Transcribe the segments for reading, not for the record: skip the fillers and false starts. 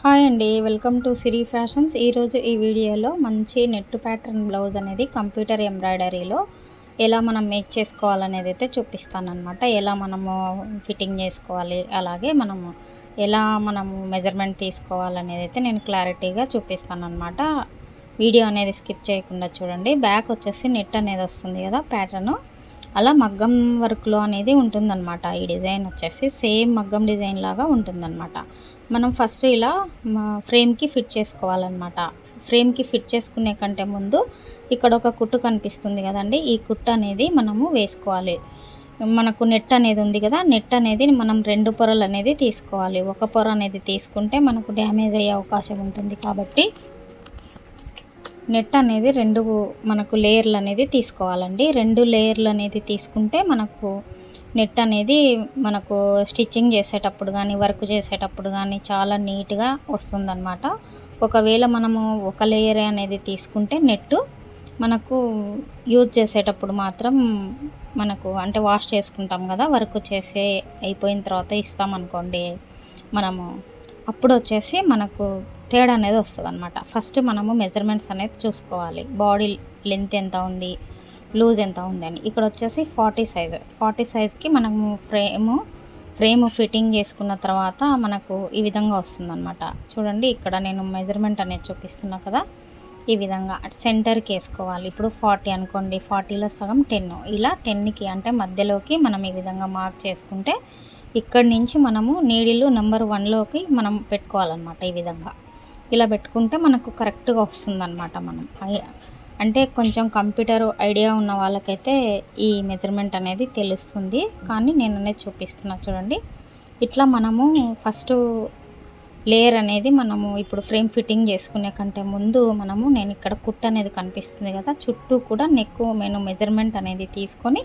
Hi అండి. Welcome to Siri fashions. ఈరోజు ఈ వీడియోలో మంచి నెట్ ప్యాటర్న్ బ్లౌజ్ అనేది కంప్యూటర్ ఎంబ్రాయిడరీలో ఎలా మనం మేక్ చేసుకోవాలనేది అయితే చూపిస్తానన్నమాట. ఎలా మనము ఫిట్టింగ్ చేసుకోవాలి, అలాగే మనము మెజర్మెంట్ తీసుకోవాలనేది అయితే నేను క్లారిటీగా చూపిస్తానన్నమాట. వీడియో అనేది స్కిప్ చేయకుండా చూడండి. బ్యాక్ వచ్చేసి నెట్ అనేది వస్తుంది కదా ప్యాటర్ను, అలా మగ్గం వర్క్లో అనేది ఉంటుందన్నమాట. ఈ డిజైన్ వచ్చేసి సేమ్ మగ్గం డిజైన్ లాగా ఉంటుందన్నమాట. మనం ఫస్ట్ ఇలా ఫ్రేమ్కి ఫిట్ చేసుకోవాలన్నమాట. ఫ్రేమ్కి ఫిట్ చేసుకునే కంటే ముందు ఇక్కడ ఒక కుట్టు కనిపిస్తుంది కదండి, ఈ కుట్టు అనేది మనము వేసుకోవాలి. మనకు నెట్ అనేది ఉంది కదా, నెట్ అనేది మనం 2 పొరలు అనేది తీసుకోవాలి. ఒక పొర అనేది తీసుకుంటే మనకు డ్యామేజ్ అయ్యే అవకాశం ఉంటుంది. కాబట్టి నెట్ అనేది మనకు లేయర్లు అనేది తీసుకోవాలండి. 2 లేయర్లు అనేది తీసుకుంటే మనకు నెట్ అనేది మనకు స్టిచ్చింగ్ చేసేటప్పుడు కానీ, వర్క్ చేసేటప్పుడు కానీ చాలా నీట్గా వస్తుందన్నమాట. ఒకవేళ మనము ఒక లేయర్ అనేది తీసుకుంటే నెట్టు మనకు యూజ్ చేసేటప్పుడు మాత్రం మనకు అంటే వాష్ చేసుకుంటాం కదా, వర్క్ చేసే అయిపోయిన తర్వాత ఇస్తామనుకోండి మనము, అప్పుడు వచ్చేసి మనకు తేడా అనేది వస్తుంది అనమాట. ఫస్ట్ మనము మెజర్మెంట్స్ అనేది చూసుకోవాలి. బాడీ లెంత్ ఎంత ఉంది, లూజ్ ఎంత ఉంది అని. ఇక్కడ వచ్చేసి 40 సైజ్కి మనము ఫ్రేమ్ ఫిట్టింగ్ చేసుకున్న తర్వాత మనకు ఈ విధంగా వస్తుందన్నమాట. చూడండి, ఇక్కడ నేను మెజర్మెంట్ అనేది చూపిస్తున్నా కదా, ఈ విధంగా సెంటర్కి వేసుకోవాలి. ఇప్పుడు 40 అనుకోండి, 40లో సగం 10, ఇలా 10కి అంటే మధ్యలోకి మనం ఈ విధంగా మార్క్ చేసుకుంటే ఇక్కడి నుంచి మనము నీడిలు నెంబర్ 1లోకి మనం పెట్టుకోవాలన్నమాట. ఈ విధంగా ఇలా పెట్టుకుంటే మనకు కరెక్ట్గా వస్తుందన్నమాట. మనం అంటే కొంచెం కంప్యూటర్ ఐడియా ఉన్న వాళ్ళకైతే ఈ మెజర్మెంట్ అనేది తెలుస్తుంది, కానీ నేను అనేది చూపిస్తున్నా చూడండి. ఇట్లా మనము ఫస్ట్ లేయర్ అనేది మనము ఇప్పుడు ఫ్రేమ్ ఫిట్టింగ్ చేసుకునే కంటే ముందు నేను ఇక్కడ కుట్టు అనేది కనిపిస్తుంది కదా, చుట్టూ కూడా నెక్ మెజర్మెంట్ అనేది తీసుకొని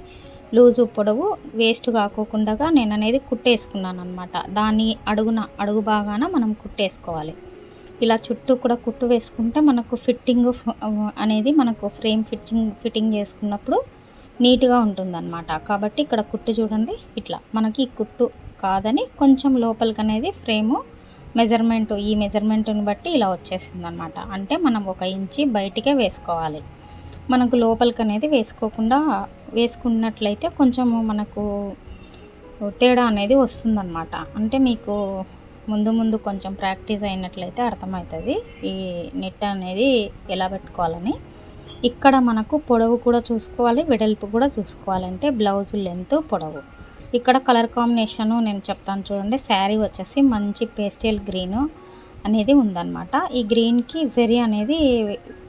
లూజు పొడవు వేస్ట్ కాకోకుండా నేను అనేది కుట్టేసుకున్నాను అనమాట. దాని అడుగు భాగాన మనం కుట్టేసుకోవాలి. ఇలా చుట్టూ కూడా కుట్టు వేసుకుంటే మనకు ఫిట్టింగ్ అనేది మనకు ఫ్రేమ్ ఫిట్టింగ్ చేసుకున్నప్పుడు నీట్గా ఉంటుందన్నమాట. కాబట్టి ఇక్కడ కుట్టు చూడండి, ఇట్లా మనకి ఈ కుట్టు కాదని కొంచెం లోపలికి అనేది ఫ్రేము ఈ మెజర్మెంట్ని బట్టి ఇలా వచ్చేసింది అనమాట. అంటే మనం 1 ఇంచి బయటికే వేసుకోవాలి. మనకు లోపలికి అనేది వేసుకున్నట్లయితే కొంచెము మనకు తేడా అనేది వస్తుందన్నమాట. అంటే మీకు ముందు కొంచెం ప్రాక్టీస్ అయినట్లయితే అర్థమవుతుంది ఈ నెట్ అనేది ఎలా పెట్టుకోవాలని. ఇక్కడ మనకు పొడవు కూడా చూసుకోవాలి, వెడల్పు కూడా చూసుకోవాలంటే బ్లౌజ్ లెంత్, పొడవు. ఇక్కడ కలర్ కాంబినేషను నేను చెప్తాను చూడండి. శారీ వచ్చేసి మంచి పేస్టల్ గ్రీను అనేది ఉందన్నమాట. ఈ గ్రీన్కి జరీ అనేది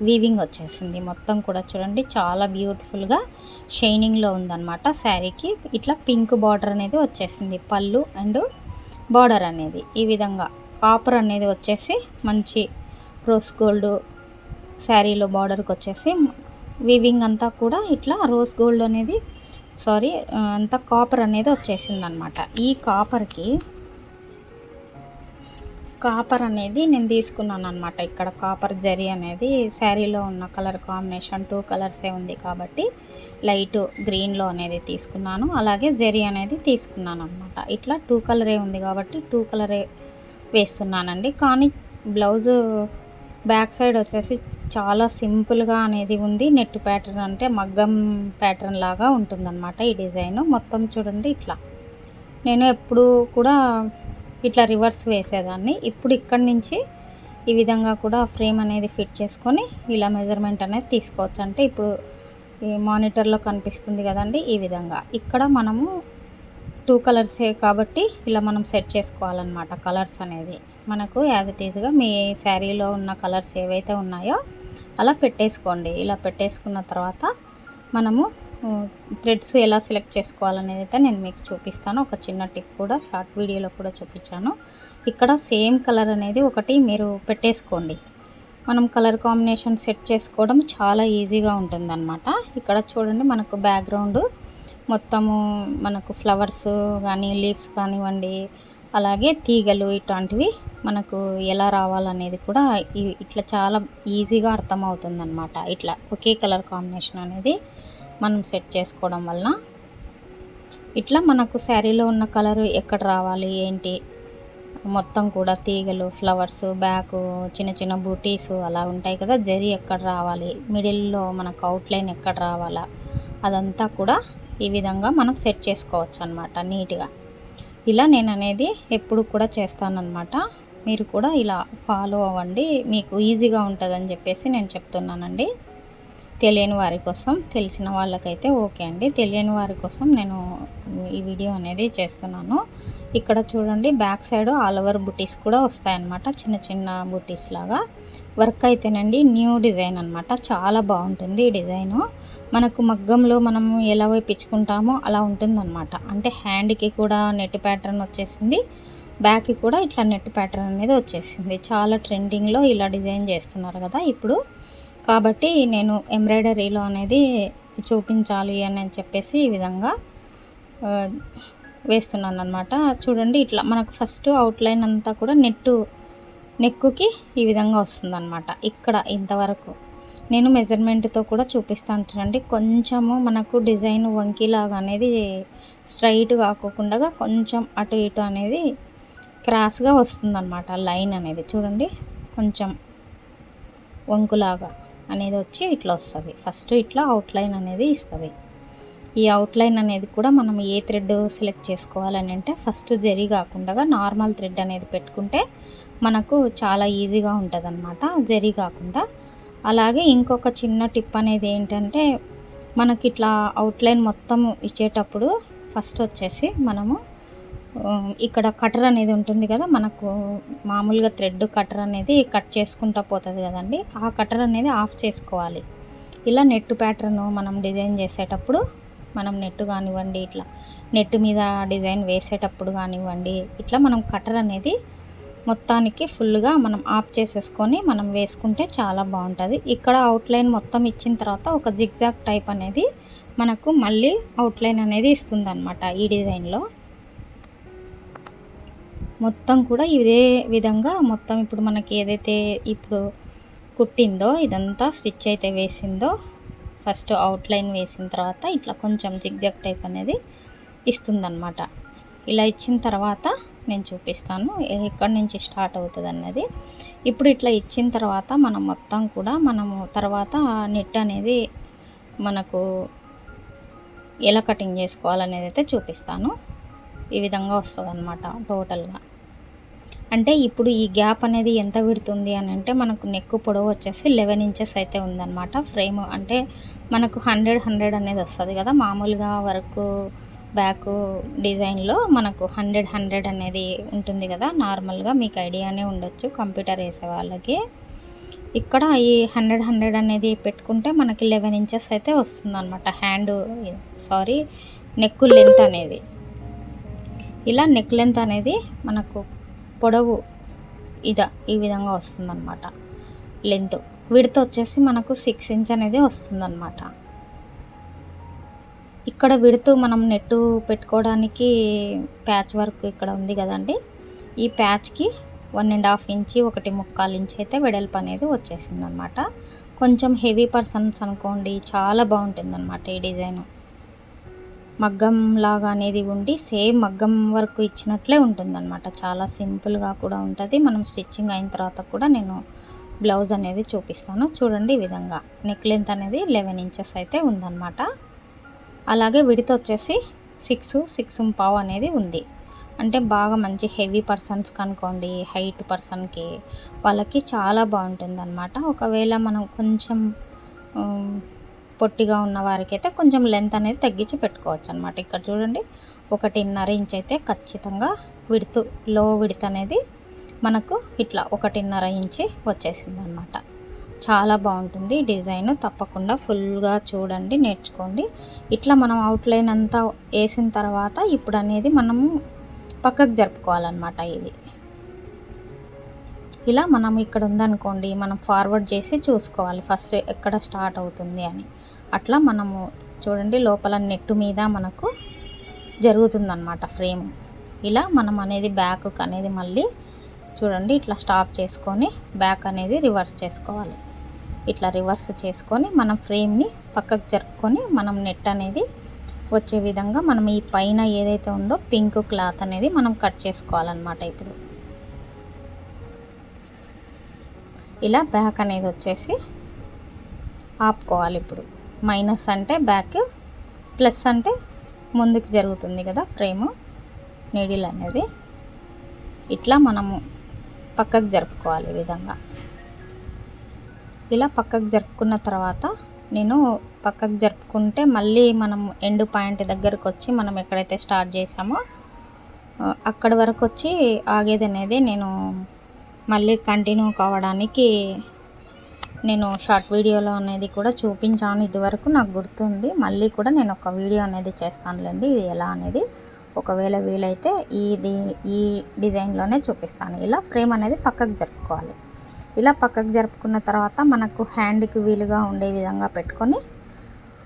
వీవింగ్ వచ్చేసింది మొత్తం కూడా చూడండి, చాలా బ్యూటిఫుల్గా షైనింగ్లో ఉందన్నమాట. శారీకి ఇట్లా పింక్ బార్డర్ అనేది వచ్చేసింది, పళ్ళు అండ్ బార్డర్ అనేది ఈ విధంగా. కాపర్ అనేది వచ్చేసి మంచి రోజ్ గోల్డ్ శారీలో బార్డర్కి వచ్చేసి వీవింగ్ అంతా కూడా ఇట్లా రోజ్ గోల్డ్ అనేది అంతా కాపర్ అనేది వచ్చేసింది అనమాట. ఈ కాపర్ అనేది నేను తీసుకున్నాను అనమాట. ఇక్కడ కాపర్ జరీ అనేది శారీలో ఉన్న కలర్ కాంబినేషన్ 2 కలర్సే ఉంది కాబట్టి లైట్ గ్రీన్లో అనేది తీసుకున్నాను. అలాగే జరీ అనేది తీసుకున్నాను అనమాట. ఇట్లా 2 కలరే ఉంది కాబట్టి 2 కలరే వేస్తున్నానండి. కానీ బ్లౌజు బ్యాక్ సైడ్ వచ్చేసి చాలా సింపుల్గా అనేది ఉంది. నెట్ ప్యాటర్న్ అంటే మగ్గం ప్యాటర్న్ లాగా ఉంటుందన్నమాట ఈ డిజైన్ మొత్తం. చూడండి, ఇట్లా నేను ఎప్పుడు కూడా ఇట్లా రివర్స్ వేసేదాన్ని. ఇప్పుడు ఇక్కడి నుంచి ఈ విధంగా కూడా ఫ్రేమ్ అనేది ఫిట్ చేసుకొని ఇలా మెజర్మెంట్ అనేది తీసుకోవచ్చు. అంటే ఇప్పుడు ఈ మానిటర్లో కనిపిస్తుంది కదండి, ఈ విధంగా. ఇక్కడ మనము 2 కలర్సే కాబట్టి ఇలా మనం సెట్ చేసుకోవాలన్నమాట. కలర్స్ అనేది మనకు యాజ్ ఇట్ ఈజ్గా మీ శారీలో ఉన్న కలర్స్ ఏవైతే ఉన్నాయో అలా పెట్టేసుకోండి. ఇలా పెట్టేసుకున్న తర్వాత మనము థ్రెడ్స్ ఎలా సెలెక్ట్ చేసుకోవాలనేది అయితే నేను మీకు చూపిస్తాను. ఒక చిన్న టిప్ కూడా షార్ట్ వీడియోలో కూడా చూపించాను. ఇక్కడ సేమ్ కలర్ అనేది ఒకటి మీరు పెట్టేసుకోండి. మనం కలర్ కాంబినేషన్ సెట్ చేసుకోవడం చాలా ఈజీగా ఉంటుందన్నమాట. ఇక్కడ చూడండి, మనకు బ్యాక్గ్రౌండ్ మొత్తము మనకు ఫ్లవర్స్ కానీ, లీవ్స్ కానివ్వండి, అలాగే తీగలు ఇట్లాంటివి మనకు ఎలా రావాలనేది కూడా ఇట్లా చాలా ఈజీగా అర్థమవుతుందన్నమాట. ఇట్లా ఒకే కలర్ కాంబినేషన్ అనేది మనం సెట్ చేసుకోవడం వలన ఇట్లా మనకు శారీలో ఉన్న కలర్ ఎక్కడ రావాలి ఏంటి మొత్తం కూడా తీగలు, ఫ్లవర్స్, బ్యాకు, చిన్న చిన్న బూటీసు అలా ఉంటాయి కదా. జరీ ఎక్కడ రావాలి, మిడిల్లో మనకు అవుట్లైన్ ఎక్కడ రావాలా, అదంతా కూడా ఈ విధంగా మనం సెట్ చేసుకోవచ్చు అనమాట నీట్గా. ఇలా నేను అనేది ఎప్పుడు కూడా చేస్తానన్నమాట. మీరు కూడా ఇలా ఫాలో అవ్వండి, మీకు ఈజీగా ఉంటుందని చెప్పేసి నేను చెప్తున్నానండి. తెలియని వారి కోసం, తెలిసిన వాళ్ళకైతే ఓకే అండి. తెలియని వారి కోసం నేను ఈ వీడియో అనేది చేస్తున్నాను. ఇక్కడ చూడండి బ్యాక్ సైడ్ ఆల్ ఓవర్ బుటీస్ కూడా వస్తాయన్నమాట, చిన్న చిన్న బుటీస్ లాగా. వర్క్ అయితేనండి న్యూ డిజైన్ అనమాట, చాలా బాగుంటుంది ఈ డిజైను. మనకు మగ్గంలో మనము ఎలా వేయించుకుంటామో అలా ఉంటుందన్నమాట. అంటే హ్యాండ్కి కూడా నెట్ ప్యాటర్న్ వచ్చేసింది, బ్యాక్కి కూడా ఇట్లా నెట్ ప్యాటర్న్ అనేది వచ్చేసింది. చాలా ట్రెండింగ్లో ఇలా డిజైన్ చేస్తున్నారు కదా ఇప్పుడు, కాబట్టి నేను ఎంబ్రాయిడరీలో అనేది చూపించాలి అని చెప్పేసి ఈ విధంగా వేస్తున్నాను అనమాట. చూడండి ఇట్లా మనకు ఫస్ట్ అవుట్లైన్ అంతా కూడా నెక్కుకి ఈ విధంగా వస్తుందన్నమాట. ఇక్కడ ఇంతవరకు నేను మెజర్మెంట్తో కూడా చూపిస్తాను చూడండి. కొంచెము మనకు డిజైన్ వంకీలాగా అనేది స్ట్రైట్ కాకోకుండా కొంచెం అటు ఇటు అనేది క్రాస్గా వస్తుందన్నమాట. లైన్ అనేది చూడండి కొంచెం వంకులాగా అనేది వచ్చి ఇట్లా వస్తుంది. ఫస్ట్ ఇట్లా అవుట్లైన్ అనేది ఇస్తుంది. ఈ అవుట్లైన్ అనేది కూడా మనం ఏ థ్రెడ్ సెలెక్ట్ చేసుకోవాలని అంటే ఫస్ట్ జరీ కాకుండా నార్మల్ థ్రెడ్ అనేది పెట్టుకుంటే మనకు చాలా ఈజీగా ఉంటుంది అనమాట, జరీ కాకుండా. అలాగే ఇంకొక చిన్న టిప్ అనేది ఏంటంటే, మనకి ఇట్లా అవుట్లైన్ మొత్తం ఇచ్చేటప్పుడు ఫస్ట్ వచ్చేసి మనము ఇక్కడ కటర్ అనేది ఉంటుంది కదా, మనకు మామూలుగా థ్రెడ్ కటర్ అనేది కట్ చేసుకుంటూ పోతుంది కదండి, ఆ కటర్ అనేది ఆఫ్ చేసుకోవాలి. ఇలా నెట్ ప్యాటర్న్ మనం డిజైన్ చేసేటప్పుడు, మనం నెట్ కానివ్వండి, ఇట్లా నెట్ మీద డిజైన్ వేసేటప్పుడు కానివ్వండి, ఇట్లా మనం కటర్ అనేది మొత్తానికి ఫుల్గా మనం ఆఫ్ చేసేసుకొని మనం వేసుకుంటే చాలా బాగుంటుంది. ఇక్కడ అవుట్లైన్ మొత్తం ఇచ్చిన తర్వాత ఒక జిగ్జాగ్ టైప్ అనేది మనకు మళ్ళీ అవుట్లైన్ అనేది ఇస్తుంది అనమాట. ఈ డిజైన్లో మొత్తం కూడా ఇదే విధంగా మొత్తం ఇప్పుడు మనకి ఏదైతే ఇప్పుడు కుట్టిందో ఇదంతా స్టిచ్ అయితే వేసిందో, ఫస్ట్ అవుట్లైన్ వేసిన తర్వాత ఇట్లా కొంచెం జిగ్జాగ్ టైప్ అనేది ఇస్తుందన్నమాట. ఇలా ఇచ్చిన తర్వాత నేను చూపిస్తాను ఎక్కడి నుంచి స్టార్ట్ అవుతుంది అన్నది. ఇప్పుడు ఇట్లా ఇచ్చిన తర్వాత మనం మొత్తం కూడా మనము తర్వాత నెట్ అనేది మనకు ఎలా కటింగ్ చేసుకోవాలనేది అయితే చూపిస్తాను. ఈ విధంగా వస్తుంది అన్నమాట టోటల్గా. అంటే ఇప్పుడు ఈ గ్యాప్ అనేది ఎంత విడుతుంది అని అంటే, మనకు నెక్ పొడవు వచ్చేసి 11 ఇంచెస్ అయితే ఉందన్నమాట. ఫ్రేమ్ అంటే మనకు 100 అనేది వస్తుంది కదా, మామూలుగా వర్క్ బ్యాక్ డిజైన్లో మనకు 100 అనేది ఉంటుంది కదా నార్మల్గా, మీకు ఐడియానే ఉండొచ్చు కంప్యూటర్ వేసే వాళ్ళకి. ఇక్కడ ఈ 100 అనేది పెట్టుకుంటే మనకి 11 ఇంచెస్ అయితే వస్తుందన్నమాట నెక్ లెంత్ అనేది. ఇలా నెక్ లెంత్ అనేది మనకు పొడవు ఈ విధంగా వస్తుందన్నమాట. లెంత్ విడ్త్ వచ్చేసి మనకు 6 ఇంచ్ అనేది వస్తుందన్నమాట. ఇక్కడ విడ్త్ మనం నెట్టు పెట్టుకోవడానికి ప్యాచ్ వర్క్ ఇక్కడ ఉంది కదండి, ఈ ప్యాచ్కి 1.5 ఇంచ్ 1.25 ఇంచ్ అయితే వెడల్పు అనేది వచ్చేసిందనమాట. కొంచెం హెవీ పర్సన్స్ అనుకోండి చాలా బాగుంటుందన్నమాట ఈ డిజైన్. మగ్గం లాగా అనేది ఉండి సేమ్ మగ్గం వరకు ఇచ్చినట్లే ఉంటుందన్నమాట. చాలా సింపుల్గా కూడా ఉంటుంది. మనం స్టిచ్చింగ్ అయిన తర్వాత కూడా నేను బ్లౌజ్ అనేది చూపిస్తాను చూడండి. ఈ విధంగా నెక్ లెంత్ అనేది 11 ఇంచెస్ అయితే ఉందన్నమాట. అలాగే విడ్త్ వచ్చేసి 6.5 అనేది ఉంది. అంటే బాగా మంచి హెవీ పర్సన్స్ కనుకోండి, హైట్ పర్సన్కి వాళ్ళకి చాలా బాగుంటుంది అనమాట. ఒకవేళ మనం కొంచెం పొట్టిగా ఉన్న వారికి అయితే కొంచెం లెంత్ అనేది తగ్గించి పెట్టుకోవచ్చు అనమాట. ఇక్కడ చూడండి 1.5 ఇంచ్ అయితే ఖచ్చితంగా లో విడ్త్ అనేది మనకు ఇట్లా 1.5 ఇంచ్ వచ్చేసింది అనమాట. చాలా బాగుంటుంది డిజైన్, తప్పకుండా ఫుల్గా చూడండి, నేర్చుకోండి. ఇట్లా మనం అవుట్లైన్ అంతా వేసిన తర్వాత ఇప్పుడు అనేది మనము పక్కకు జరుపుకోవాలన్నమాట. ఇది ఇలా మనం ఇక్కడ ఉందనుకోండి, మనం ఫార్వర్డ్ చేసి చూసుకోవాలి ఫస్ట్ ఎక్కడ స్టార్ట్ అవుతుంది అని. అట్లా మనము చూడండి లోపల నెట్ మీద మనకు జరుగుతుందన్నమాట ఫ్రేమ్. ఇలా మనం అనేది బ్యాక్ అనేది మళ్ళీ చూడండి ఇట్లా స్టాప్ చేసుకొని బ్యాక్ అనేది రివర్స్ చేసుకోవాలి. ఇట్లా రివర్స్ చేసుకొని మనం ఫ్రేమ్ని పక్కకు జరుపుకొని మనం నెట్ అనేది వచ్చే విధంగా మనం ఈ పైన ఏదైతే ఉందో పింక్ క్లాత్ అనేది మనం కట్ చేసుకోవాలన్నమాట. ఇప్పుడు ఇలా బ్యాక్ అనేది వచ్చేసి ఆపుకోవాలి. ఇప్పుడు మైనస్ అంటే బ్యాక్, ప్లస్ అంటే ముందుకు జరుగుతుంది కదా ఫ్రేము నీడిల్ అనేది. ఇట్లా మనము పక్కకు జరుపుకోవాలి. ఈ విధంగా ఇలా పక్కకు జరుపుకున్న తర్వాత నేను పక్కకు జరుపుకుంటే మళ్ళీ మనం ఎండ్ పాయింట్ దగ్గరకు వచ్చి మనం ఎక్కడైతే స్టార్ట్ చేసామో అక్కడి వరకు వచ్చి ఆగేది అనేది నేను మళ్ళీ కంటిన్యూ కావడానికి నేను షార్ట్ వీడియోలో అనేది కూడా చూపించాను. ఇదివరకు నాకు గుర్తుంది. మళ్ళీ కూడా నేను ఒక వీడియో అనేది చేస్తానులేండి ఇది ఎలా అనేది. ఒకవేళ వీలైతే ఈ డిజైన్లోనే చూపిస్తాను. ఇలా ఫ్రేమ్ అనేది పక్కకు జరుపుకోవాలి. ఇలా పక్కకు జరుపుకున్న తర్వాత మనకు హ్యాండ్కి వీలుగా ఉండే విధంగా పెట్టుకొని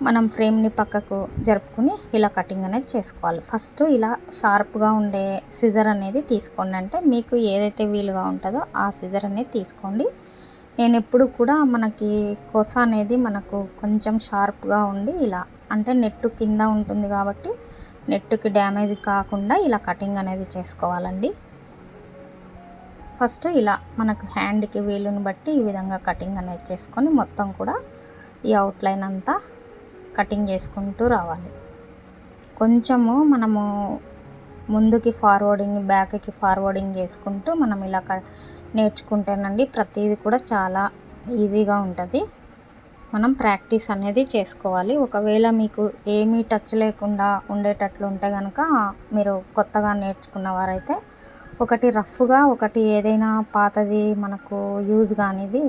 మనం ఫ్రేమ్ని పక్కకు జరుపుకుని ఇలా కటింగ్ అనేది చేసుకోవాలి. ఫస్ట్ ఇలా షార్ప్గా ఉండే సిజర్ అనేది తీసుకోండి. అంటే మీకు ఏదైతే వీలుగా ఉంటుందో ఆ సిజర్ అనేది తీసుకోండి. నేను ఎప్పుడు కూడా మనకి కొస అనేది మనకు కొంచెం షార్ప్గా ఉండి ఇలా అంటే నెట్టు కింద ఉంటుంది కాబట్టి నెట్టుకి డ్యామేజ్ కాకుండా ఇలా కటింగ్ అనేది చేసుకోవాలండి. ఫస్ట్ ఇలా మనకు హ్యాండ్కి వీలుని బట్టి ఈ విధంగా కటింగ్ అనేది చేసుకొని మొత్తం కూడా ఈ అవుట్లైన్ అంతా కటింగ్ చేసుకుంటూ రావాలి. కొంచెము మనము ముందుకి ఫార్వర్డింగ్ బ్యాక్కి ఫార్వర్డింగ్ చేసుకుంటూ మనం ఇలా నేర్చుకుంటేనండి ప్రతిదీ కూడా చాలా ఈజీగా ఉంటుంది. మనం ప్రాక్టీస్ అనేది చేసుకోవాలి. ఒకవేళ మీకు ఏమీ టచ్ లేకుండా ఉండేటట్లు ఉంటే కనుక మీరు కొత్తగా నేర్చుకున్న వారైతే ఒకటి రఫ్గా ఒకటి ఏదైనా పాతది మనకు యూజ్ కానిది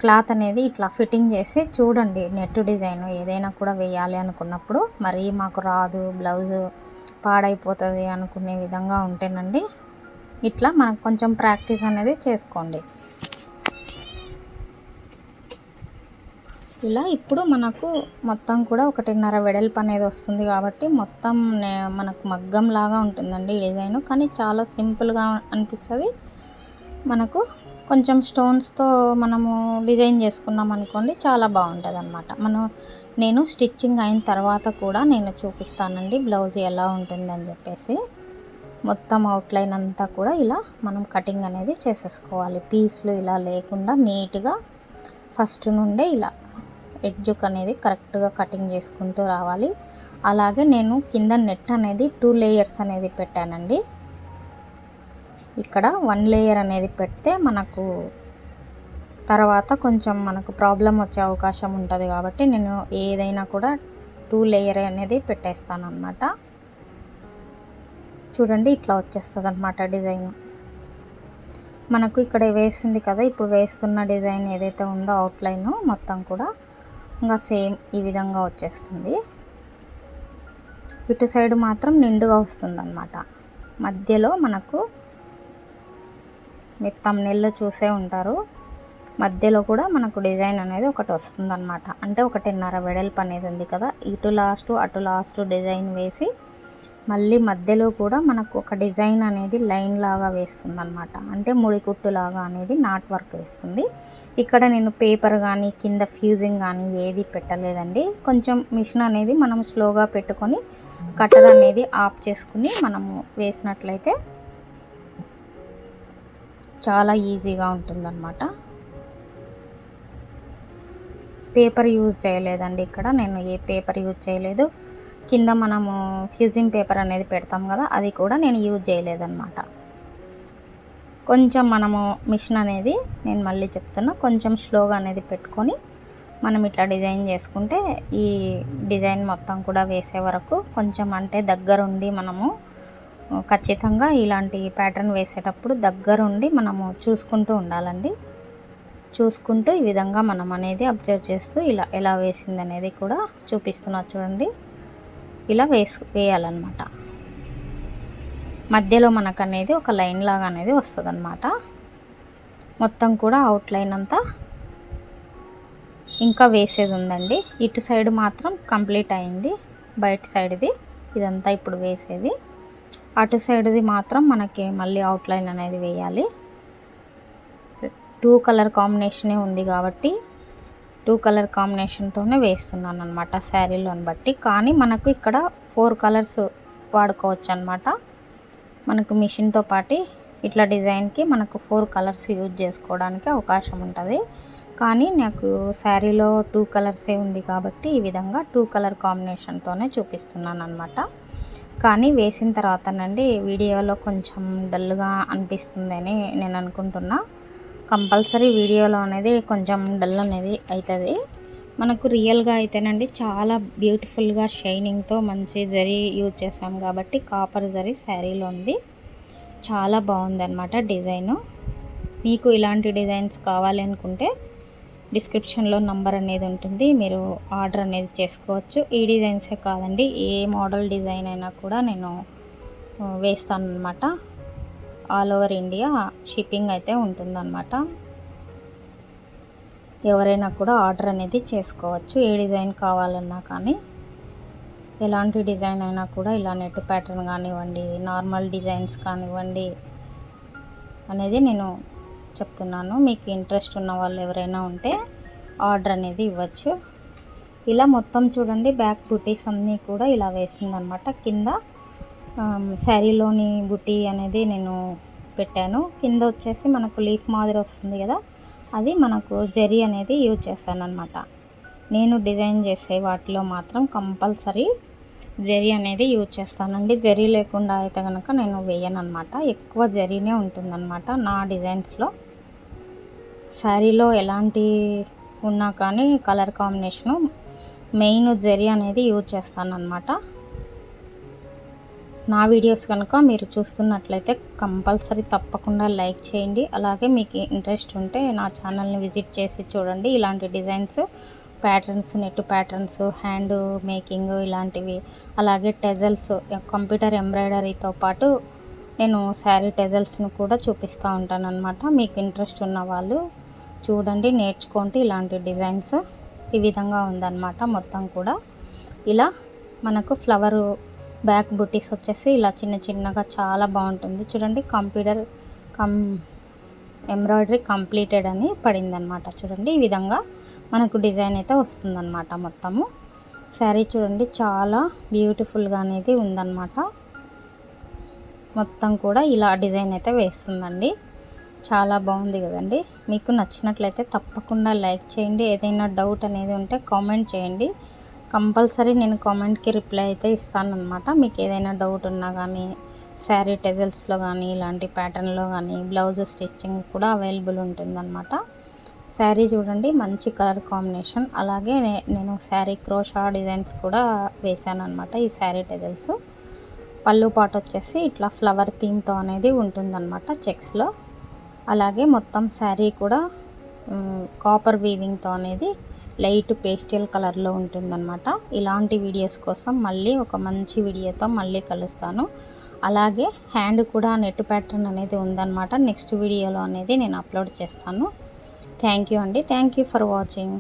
క్లాత్ అనేది ఇట్లా ఫిట్టింగ్ చేసి చూడండి. నెట్ డిజైన్ ఏదైనా కూడా వేయాలి అనుకున్నప్పుడు మరి మాకు రాదు బ్లౌజు పాడైపోతుంది అనుకునే విధంగా ఉంటేనండి ఇట్లా మనకు కొంచెం ప్రాక్టీస్ అనేది చేసుకోండి. ఇలా ఇప్పుడు మనకు మొత్తం కూడా 1.5 వెడల్పు అనేది వస్తుంది కాబట్టి మొత్తం మనకు మగ్గం లాగా ఉంటుందండి ఈ డిజైన్. కానీ చాలా సింపుల్గా అనిపిస్తుంది. మనకు కొంచెం స్టోన్స్తో మనము డిజైన్ చేసుకున్నాం అనుకోండి చాలా బాగుంటుంది అన్నమాట. నేను స్టిచ్చింగ్ అయిన తర్వాత కూడా నేను చూపిస్తానండి బ్లౌజ్ ఎలా ఉంటుందని చెప్పేసి. మొత్తం అవుట్లైన్ అంతా కూడా ఇలా మనం కటింగ్ అనేది చేసేసుకోవాలి. పీస్లు ఇలా లేకుండా నీట్గా ఫస్ట్ నుండే ఇలా ఎడ్జ్కి అనేది కరెక్ట్గా కటింగ్ చేసుకుంటూ రావాలి. అలాగే నేను కింద నెట్ అనేది 2 లేయర్స్ అనేది పెట్టానండి. ఇక్కడ 1 లేయర్ అనేది పెడితే మనకు తర్వాత కొంచెం మనకు ప్రాబ్లం వచ్చే అవకాశం ఉంటుంది కాబట్టి నేను ఏదైనా కూడా 2 లేయర్ అనేది పెట్టేస్తాను అన్నమాట. చూడండి ఇట్లా వచ్చేస్తుంది అన్నమాట డిజైన్. మనకు ఇక్కడ వేసింది కదా ఇప్పుడు వేస్తున్న డిజైన్ ఏదైతే ఉందో అవుట్లైన్ మొత్తం కూడా ఇంకా సేమ్ ఈ విధంగా వచ్చేస్తుంది. ఇటు సైడ్ మాత్రం నిండుగా వస్తుంది అన్నమాట. మధ్యలో మనకు మీరు తమ్నెల్లో చూసే ఉంటారు. మధ్యలో కూడా మనకు డిజైన్ అనేది ఒకటి వస్తుంది అన్నమాట. అంటే 1.5 వెడల్పు అనేది ఉంది కదా ఇటు లాస్ట్ అటు లాస్ట్ డిజైన్ వేసి మళ్ళీ మధ్యలో కూడా మనకు ఒక డిజైన్ అనేది లైన్ లాగా వేస్తుంది అన్నమాట. అంటే ముడి కుట్టు లాగా అనేది నాట్ వర్క్ వేస్తుంది. ఇక్కడ నేను పేపర్ కానీ కింద ఫ్యూజింగ్ కానీ ఏది పెట్టలేదండి. కొంచెం మిషన్ అనేది మనం స్లోగా పెట్టుకొని కట్టర్ అనేది ఆఫ్ చేసుకుని మనము వేసినట్లయితే చాలా ఈజీగా ఉంటుందన్నమాట. పేపర్ యూజ్ చేయలేదండి ఇక్కడ నేను ఏ పేపర్ యూజ్ చేయలేదు. కింద మనము ఫ్యూజింగ్ పేపర్ అనేది పెడతాం కదా అది కూడా నేను యూజ్ చేయలేదన్నమాట. కొంచెం మనము మిషన్ అనేది నేను మళ్ళీ చెప్తున్నా కొంచెం స్లోగా అనేది పెట్టుకొని మనం ఇట్లా డిజైన్ చేసుకుంటే ఈ డిజైన్ మొత్తం కూడా వేసే వరకు కొంచెం అంటే దగ్గరుండి మనము ఖచ్చితంగా ఇలాంటి ప్యాటర్న్ వేసేటప్పుడు దగ్గరుండి మనము చూసుకుంటూ ఉండాలండి. చూసుకుంటూ ఈ విధంగా మనం అనేది అబ్జర్వ్ చేస్తూ ఇలా ఎలా వేసింది అనేది కూడా చూపిస్తున్నా చూడండి. ఇలా వేయాలన్నమాట. మధ్యలో మనకు అనేది ఒక లైన్ లాగా అనేది వస్తుంది అన్నమాట. మొత్తం కూడా అవుట్లైన్ అంతా ఇంకా వేసేది ఉందండి. ఇటు సైడ్ మాత్రం కంప్లీట్ అయింది. బయట సైడ్ది ఇదంతా ఇప్పుడు వేసేది. అటు సైడ్ది మాత్రం మనకి మళ్ళీ అవుట్లైన్ అనేది వేయాలి. 2 కలర్ కాంబినేషనే ఉంది కాబట్టి 2 కలర్ కాంబినేషన్తోనే వేస్తున్నాను అనమాట శారీలోని బట్టి. కానీ మనకు ఇక్కడ 4 కలర్స్ వాడుకోవచ్చు అనమాట. మనకు మిషన్తో పాటు ఇట్లా డిజైన్కి మనకు 4 కలర్స్ యూజ్ చేసుకోవడానికి అవకాశం ఉంటుంది. కానీ నాకు శారీలో 2 కలర్సే ఉంది కాబట్టి ఈ విధంగా 2 కలర్ కాంబినేషన్తోనే చూపిస్తున్నాను అనమాట. కానీ వేసిన తర్వాతనండి వీడియోలో కొంచెం డల్గా అనిపిస్తుందని నేను అనుకుంటున్నా. కంపల్సరీ వీడియోలో అనేది కొంచెం డల్ అనేది అవుతుంది. మనకు రియల్గా అయితేనండి చాలా బ్యూటిఫుల్గా షైనింగ్తో మంచి జరీ యూజ్ చేసాం కాబట్టి కాపర్ జరీ శారీలో ఉంది. చాలా బాగుందన్నమాట డిజైను. మీకు ఇలాంటి డిజైన్స్ కావాలి అనుకుంటే డిస్క్రిప్షన్లో నంబర్ అనేది ఉంటుంది, మీరు ఆర్డర్ అనేది చేసుకోవచ్చు. ఈ డిజైన్సే కాదండి, ఏ మోడల్ డిజైన్ అయినా కూడా నేను వేస్తాను అనమాట. ఆల్ ఓవర్ ఇండియా షిప్పింగ్ అయితే ఉంటుందన్నమాట. ఎవరైనా కూడా ఆర్డర్ అనేది చేసుకోవచ్చు. ఏ డిజైన్ కావాలన్నా కానీ, ఎలాంటి డిజైన్ అయినా కూడా, ఇలా నెట్ ప్యాటర్న్ కానివ్వండి, నార్మల్ డిజైన్స్ కానివ్వండి అనేది నేను చెప్తున్నాను. మీకు ఇంట్రెస్ట్ ఉన్న వాళ్ళు ఎవరైనా ఉంటే ఆర్డర్ అనేది ఇవ్వచ్చు. ఇలా మొత్తం చూడండి బ్యాక్ బుటీస్ అన్నీ కూడా ఇలా వేసిందనమాట. కింద శారీలోని బుటీ అనేది నేను పెట్టాను. కింద వచ్చేసి మనకు లీఫ్ మాదిరి వస్తుంది కదా, అది మనకు జరీ అనేది యూజ్ చేశాను అనమాట. నేను డిజైన్ చేసే వాటిలో మాత్రం కంపల్సరీ జరీ అనేది యూజ్ చేస్తానండి. జరీ లేకుండా అయితే కనుక నేను వేయను అనమాట. ఎక్కువ జరీనే ఉంటుందన్నమాట నా డిజైన్స్లో. శారీలో ఎలాంటి ఉన్నా కానీ కలర్ కాంబినేషను మెయిన్ జరీ అనేది యూజ్ చేస్తానన్నమాట. నా వీడియోస్ కనుక మీరు చూస్తున్నట్లయితే కంపల్సరీ తప్పకుండా లైక్ చేయండి. అలాగే మీకు ఇంట్రెస్ట్ ఉంటే నా ఛానల్ని విజిట్ చేసి చూడండి. ఇలాంటి designs, patterns, net patterns, hand making ఇలాంటివి, అలాగే టెజల్స్, కంప్యూటర్ ఎంబ్రాయిడరీతో పాటు నేను శారీ టెజల్స్ను కూడా చూపిస్తూ ఉంటాను అనమాట. మీకు ఇంట్రెస్ట్ ఉన్న వాళ్ళు చూడండి, నేర్చుకోండి. ఇలాంటి డిజైన్స్ ఈ విధంగా ఉందన్నమాట. మొత్తం కూడా ఇలా మనకు ఫ్లవరు బ్యాక్ బుటీస్ వచ్చేసి ఇలా చిన్న చిన్నగా చాలా బాగుంటుంది చూడండి. కంప్యూటర్ ఎంబ్రాయిడరీ కంప్లీటెడ్ అని పడిందనమాట. చూడండి ఈ విధంగా మనకు డిజైన్ అయితే వస్తుందన్నమాట. మొత్తము శారీ చూడండి చాలా బ్యూటిఫుల్గా అనేది ఉందన్నమాట. మొత్తం కూడా ఇలా డిజైన్ అయితే వేస్తుందండి. చాలా బాగుంది కదండి. మీకు నచ్చినట్లయితే తప్పకుండా లైక్ చేయండి. ఏదైనా డౌట్ అనేది ఉంటే కామెంట్ చేయండి. కంపల్సరీ నేను కామెంట్కి రిప్లై అయితే ఇస్తానన్నమాట. మీకు ఏదైనా డౌట్ ఉన్నా కానీ, శారీ టెజల్స్లో కానీ, ఇలాంటి ప్యాటర్న్లో కానీ, బ్లౌజ్ స్టిచ్చింగ్ కూడా అవైలబుల్ ఉంటుందన్నమాట. శారీ చూడండి మంచి కలర్ కాంబినేషన్. అలాగే నేను శారీ క్రోషా డిజైన్స్ కూడా వేసాను అనమాట. ఈ శారీ టెజల్స్ పళ్ళు పాటు వచ్చేసి ఇట్లా ఫ్లవర్ థీమ్తో అనేది ఉంటుందన్నమాట చెక్స్లో. అలాగే మొత్తం శారీ కూడా కాపర్ వీవింగ్తో అనేది లైట్ పేస్టల్ కలర్లో ఉంటుందన్నమాట. ఇలాంటి వీడియోస్ కోసం మళ్ళీ ఒక మంచి వీడియోతో మళ్ళీ కలుస్తాను. అలాగే హ్యాండ్ కూడా నెట్ ప్యాటర్న్ అనేది ఉందన్నమాట. నెక్స్ట్ వీడియోలో అనేది నేను అప్లోడ్ చేస్తాను. థ్యాంక్ యూ అండి. Thank you for watching.